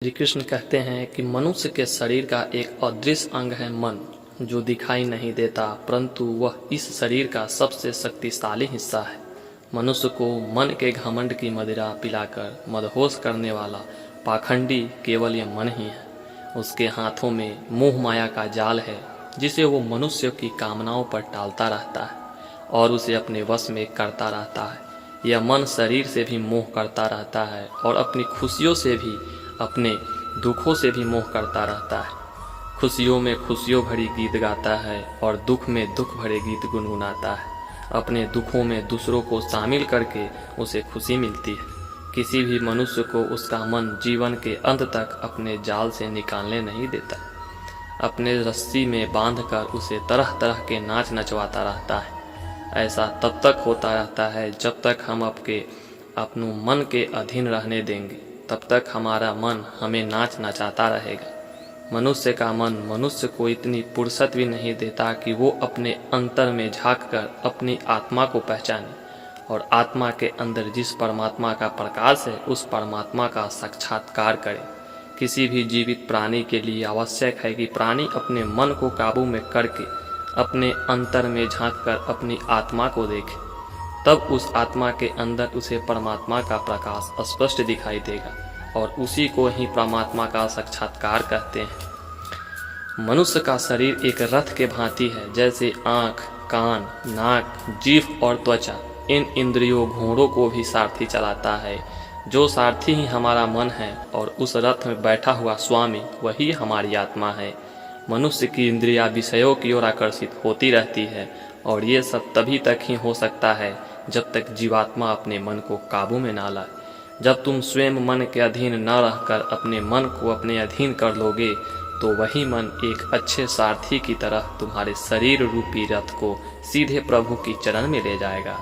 श्री कृष्ण कहते हैं कि मनुष्य के शरीर का एक अदृश्य अंग है मन, जो दिखाई नहीं देता, परंतु वह इस शरीर का सबसे शक्तिशाली हिस्सा है। मनुष्य को मन के घमंड की मदिरा पिलाकर मदहोश करने वाला पाखंडी केवल यह मन ही है। उसके हाथों में मोह माया का जाल है, जिसे वो मनुष्य की कामनाओं पर टालता रहता है और उसे अपने वश में करता रहता है। यह मन शरीर से भी मोह करता रहता है और अपनी खुशियों से भी, अपने दुखों से भी मोह करता रहता है। खुशियों में खुशियों भरी गीत गाता है और दुख में दुख भरे गीत गुनगुनाता है। अपने दुखों में दूसरों को शामिल करके उसे खुशी मिलती है। किसी भी मनुष्य को उसका मन जीवन के अंत तक अपने जाल से निकालने नहीं देता। अपने रस्सी में बांधकर उसे तरह तरह के नाच नचवाता रहता है। ऐसा तब तक होता रहता है जब तक हम अपने मन के अधीन रहने देंगे, तब तक हमारा मन हमें नाच नचाता रहेगा। मनुष्य का मन मनुष्य को इतनी फुर्सत भी नहीं देता कि वो अपने अंतर में झांककर अपनी आत्मा को पहचाने और आत्मा के अंदर जिस परमात्मा का प्रकाश है, उस परमात्मा का साक्षात्कार करे। किसी भी जीवित प्राणी के लिए आवश्यक है कि प्राणी अपने मन को काबू में करके अपने अंतर में झांककर अपनी आत्मा को देखे। तब उस आत्मा के अंदर उसे परमात्मा का प्रकाश स्पष्ट दिखाई देगा और उसी को ही परमात्मा का साक्षात्कार कहते हैं। मनुष्य का शरीर एक रथ के भांति है। जैसे आँख, कान, नाक, जीभ और त्वचा, इन इंद्रियों घोड़ों को भी सारथी चलाता है। जो सारथी ही हमारा मन है और उस रथ में बैठा हुआ स्वामी वही हमारी आत्मा है। मनुष्य की इंद्रियां विषयों की ओर आकर्षित होती रहती है और ये सब तभी तक ही हो सकता है जब तक जीवात्मा अपने मन को काबू में ना लाए। जब तुम स्वयं मन के अधीन न रहकर अपने मन को अपने अधीन कर लोगे, तो वही मन एक अच्छे सारथी की तरह तुम्हारे शरीर रूपी रथ को सीधे प्रभु की चरण में ले जाएगा।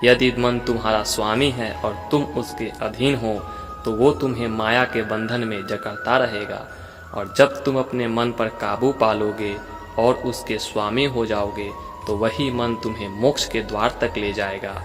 यदि मन तुम्हारा स्वामी है और तुम उसके अधीन हो, तो वो तुम्हें माया के बंधन में जकड़ता रहेगा। और जब तुम अपने मन पर काबू पालोगे और उसके स्वामी हो जाओगे, तो वही मन तुम्हें मोक्ष के द्वार तक ले जाएगा।